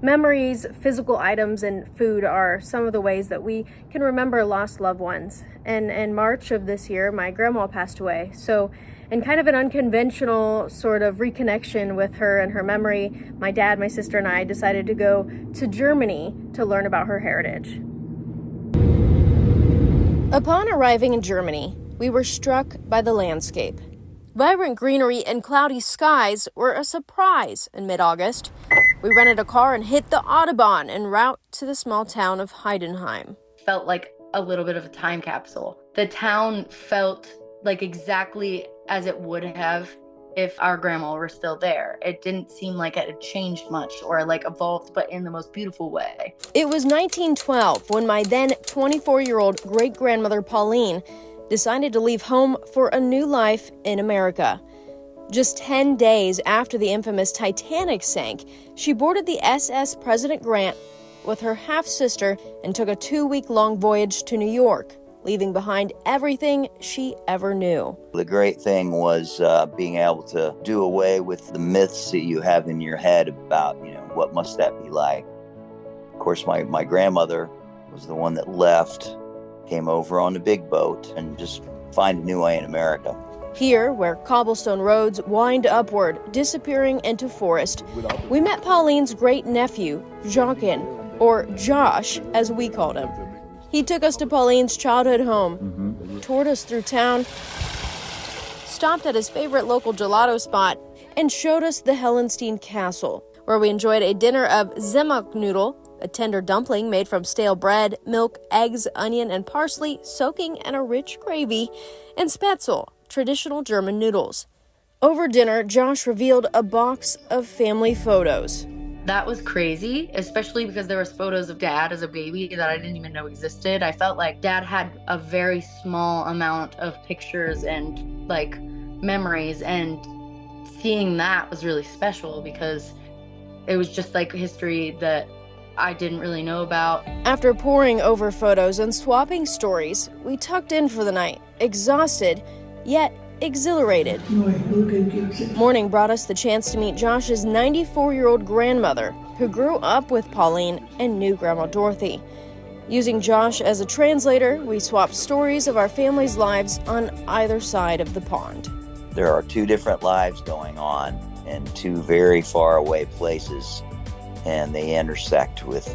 Memories, physical items, and food are some of the ways that we can remember lost loved ones. And in March of this year, my grandma passed away. So in kind of an unconventional sort of reconnection with her and her memory, my dad, my sister, and I decided to go to Germany to learn about her heritage. Upon arriving in Germany, we were struck by the landscape. Vibrant greenery and cloudy skies were a surprise in mid-August. We rented a car and hit the Autobahn en route to the small town of Heidenheim. Felt like a little bit of a time capsule. The town felt like exactly as it would have if our grandma were still there. It didn't seem like it had changed much or like evolved, but in the most beautiful way. It was 1912 when my then 24-year-old great-grandmother Pauline decided to leave home for a new life in America. Just 10 days after the infamous Titanic sank, she boarded the SS President Grant with her half-sister and took a 2-week-long voyage to New York, leaving behind everything she ever knew. The great thing was being able to do away with the myths that you have in your head about, what must that be like. Of course, my grandmother was the one that left, came over on the big boat, and just find a new way in America. Here, where cobblestone roads wind upward, disappearing into forest, we met Pauline's great-nephew, Jochen, or Josh, as we called him. He took us to Pauline's childhood home, toured us through town, stopped at his favorite local gelato spot, and showed us the Hellenstein Castle, where we enjoyed a dinner of Semmelknödel, a tender dumpling made from stale bread, milk, eggs, onion, and parsley, soaking in a rich gravy, and Spätzle, traditional German noodles. Over dinner, Josh revealed a box of family photos. That was crazy, especially because there was photos of Dad as a baby that I didn't even know existed. I felt like Dad had a very small amount of pictures and memories, and seeing that was really special because it was just like history that I didn't really know about. After poring over photos and swapping stories, we tucked in for the night, exhausted, yet exhilarated. Morning brought us the chance to meet Josh's 94-year-old grandmother, who grew up with Pauline and knew Grandma Dorothy. Using Josh as a translator, we swapped stories of our family's lives on either side of the pond. There are two different lives going on in two very far away places, and they intersect with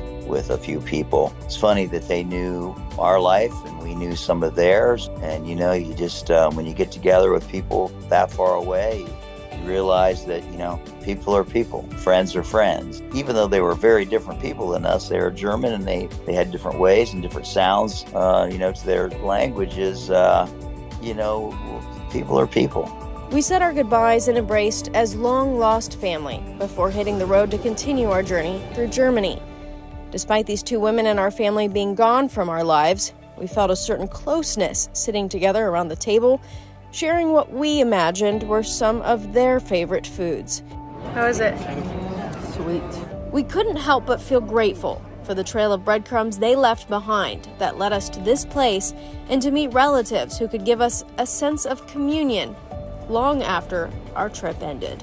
a few people. It's funny that they knew our life and we knew some of theirs. And you just, when you get together with people that far away, you realize that, people are people, friends are friends. Even though they were very different people than us, they were German and they had different ways and different sounds, to their languages, people are people. We said our goodbyes and embraced as long-lost family before hitting the road to continue our journey through Germany. Despite these two women in our family being gone from our lives, we felt a certain closeness sitting together around the table, sharing what we imagined were some of their favorite foods. How is it? Sweet. We couldn't help but feel grateful for the trail of breadcrumbs they left behind that led us to this place and to meet relatives who could give us a sense of communion long after our trip ended.